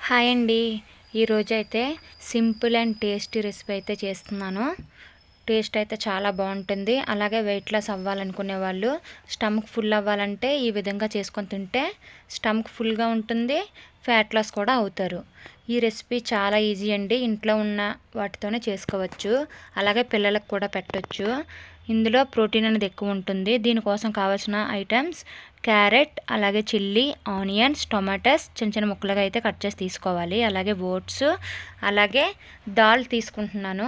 Hi అండి. ఈరోజైతే simple and tasty recipe అయితే చేస్తున్నాను. టేస్ట్ అయితే చాలా బాగుంటుంది. అలాగే వెయిట్ లాస్ అవ్వాలనుకునే వాళ్ళు, స్టమక్ ఫుల్ అవ్వాలంటే ఈ విధంగా చేసుకొని తింటే స్టమక్ ఫుల్గా ఉంటుంది, ఫ్యాట్ లాస్ కూడా అవుతారు. ఈ రెసిపీ చాలా ఈజీ అండి. ఇంట్లో ఉన్న వాటితోనే చేసుకోవచ్చు. అలాగే పిల్లలకు కూడా పెట్టవచ్చు. ఇందులో ప్రోటీన్ అనేది ఎక్కువ ఉంటుంది. దీనికోసం కావాల్సిన ఐటమ్స్ క్యారెట్, అలాగే చిల్లీ, ఆనియన్స్, టొమాటోస్ చిన్న చిన్న ముక్కలుగా అయితే కట్ చేసి తీసుకోవాలి. అలాగే ఓట్స్, అలాగే దాల్ తీసుకుంటున్నాను.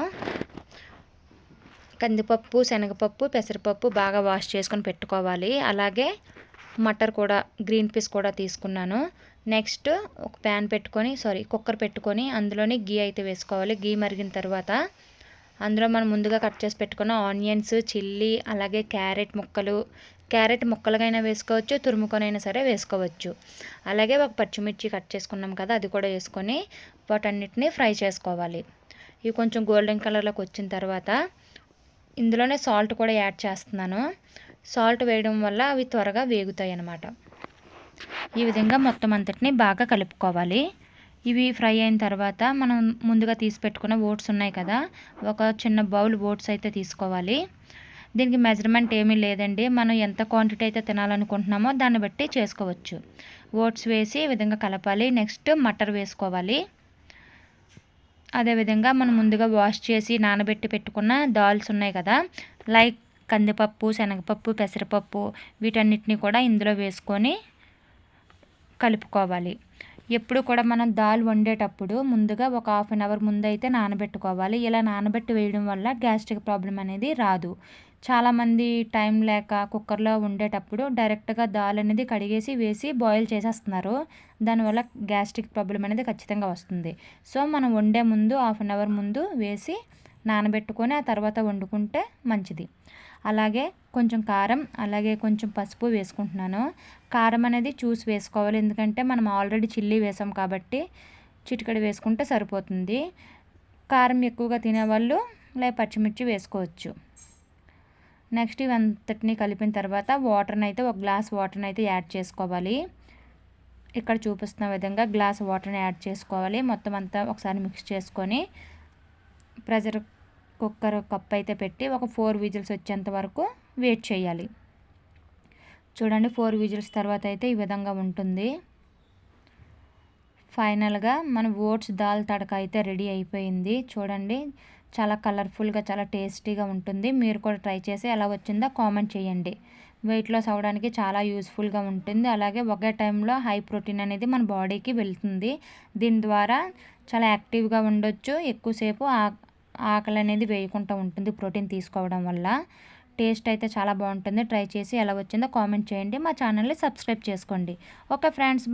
కందిపప్పు, శనగపప్పు, పెసరపప్పు బాగా వాష్ చేసుకొని పెట్టుకోవాలి. అలాగే మటర్ కూడా, గ్రీన్ పీస్ కూడా తీసుకున్నాను. నెక్స్ట్ ఒక ప్యాన్ పెట్టుకొని కుక్కర్ పెట్టుకొని అందులోని గీ అయితే వేసుకోవాలి. గీ మరిగిన తర్వాత అందులో మనం ముందుగా కట్ చేసి పెట్టుకున్న ఆనియన్స్, చిల్లీ, అలాగే క్యారెట్ ముక్కలుగైనా వేసుకోవచ్చు, తురుముకొనైనా సరే వేసుకోవచ్చు. అలాగే ఒక పచ్చిమిర్చి కట్ చేసుకున్నాం కదా, అది కూడా వేసుకొని వాటన్నిటిని ఫ్రై చేసుకోవాలి. ఇవి కొంచెం గోల్డెన్ కలర్లోకి వచ్చిన తర్వాత ఇందులోనే సాల్ట్ కూడా యాడ్ చేస్తున్నాను. సాల్ట్ వేయడం వల్ల అవి త్వరగా వేగుతాయి అన్నమాట. ఈ విధంగా మొత్తం అంతటిని బాగా కలుపుకోవాలి. ఇవి ఫ్రై అయిన తర్వాత మనం ముందుగా తీసి పెట్టుకున్న ఓట్స్ ఉన్నాయి కదా, ఒక చిన్న బౌల్ ఓట్స్ అయితే తీసుకోవాలి. దీనికి మెజర్మెంట్ ఏమీ లేదండి. మనం ఎంత క్వాంటిటీ అయితే తినాలనుకుంటున్నామో దాన్ని బట్టి చేసుకోవచ్చు. ఓట్స్ వేసి ఈ విధంగా కలపాలి. నెక్స్ట్ మటర్ వేసుకోవాలి. అదేవిధంగా మనం ముందుగా వాష్ చేసి నానబెట్టి పెట్టుకున్న దాల్స్ ఉన్నాయి కదా, లైక్ కందిపప్పు, శనగపప్పు, పెసరపప్పు, వీటన్నిటిని కూడా ఇందులో వేసుకొని కలుపుకోవాలి. ఎప్పుడు కూడా మనం దాల్ వండేటప్పుడు ముందుగా ఒక 1/2 అవర్ ముందు అయితే నానబెట్టుకోవాలి. ఇలా నానబెట్టి వేయడం వల్ల గ్యాస్ట్రిక్ ప్రాబ్లం అనేది రాదు. చాలామంది టైం లేక కుక్కర్లో వండేటప్పుడు డైరెక్ట్గా దాల్ అనేది కడిగేసి వేసి బాయిల్ చేసేస్తున్నారు. దానివల్ల గ్యాస్ట్రిక్ ప్రాబ్లం అనేది ఖచ్చితంగా వస్తుంది. సో మనం వండే ముందు 1/2 అవర్ ముందు వేసి నానబెట్టుకొని ఆ తర్వాత వండుకుంటే మంచిది. అలాగే కొంచెం కారం, అలాగే కొంచెం పసుపు వేసుకుంటున్నాను. కారం అనేది చూసి వేసుకోవాలి, ఎందుకంటే మనం ఆల్రెడీ చిల్లీ వేసాం కాబట్టి చిటికెడు వేసుకుంటే సరిపోతుంది. కారం ఎక్కువగా తినేవాళ్ళు పచ్చిమిర్చి వేసుకోవచ్చు. నెక్స్ట్ ఇవంతటిని కలిపిన తర్వాత ఒక గ్లాస్ వాటర్ని అయితే యాడ్ చేసుకోవాలి. ఇక్కడ చూపిస్తున్న విధంగా గ్లాస్ వాటర్ని యాడ్ చేసుకోవాలి. మొత్తం అంతా ఒకసారి మిక్స్ చేసుకొని ప్రెషర్ కుక్కర్ కప్ అయితే పెట్టి ఒక 4 విజిల్స్ వచ్చేంత వరకు వెయిట్ చేయాలి. చూడండి, 4 విజిల్స్ తర్వాత అయితే ఈ విధంగా ఉంటుంది. ఫైనల్గా మన ఓట్స్ దాల్ తడక అయితే రెడీ అయిపోయింది. చూడండి, చాలా కలర్ఫుల్గా, చాలా టేస్టీగా ఉంటుంది. మీరు కూడా ట్రై చేసి ఎలా వచ్చిందో కామెంట్ చేయండి. వెయిట్ లాస్ అవ్వడానికి చాలా యూస్ఫుల్గా ఉంటుంది. అలాగే ఒకే టైంలో హై ప్రోటీన్ అనేది మన బాడీకి వెళ్తుంది. దీని ద్వారా చాలా యాక్టివ్గా ఉండొచ్చు. ఎక్కువసేపు ఆకలి అనేది వేయకుండా ఉంటుంది ప్రోటీన్ తీసుకోవడం వల్ల. టేస్ట్ అయితే చాలా బాగుంటుంది. ట్రై చేసి ఎలా వచ్చిందో కామెంట్ చేయండి. మా ఛానల్ని సబ్స్క్రైబ్ చేసుకోండి. Okay friends, bye.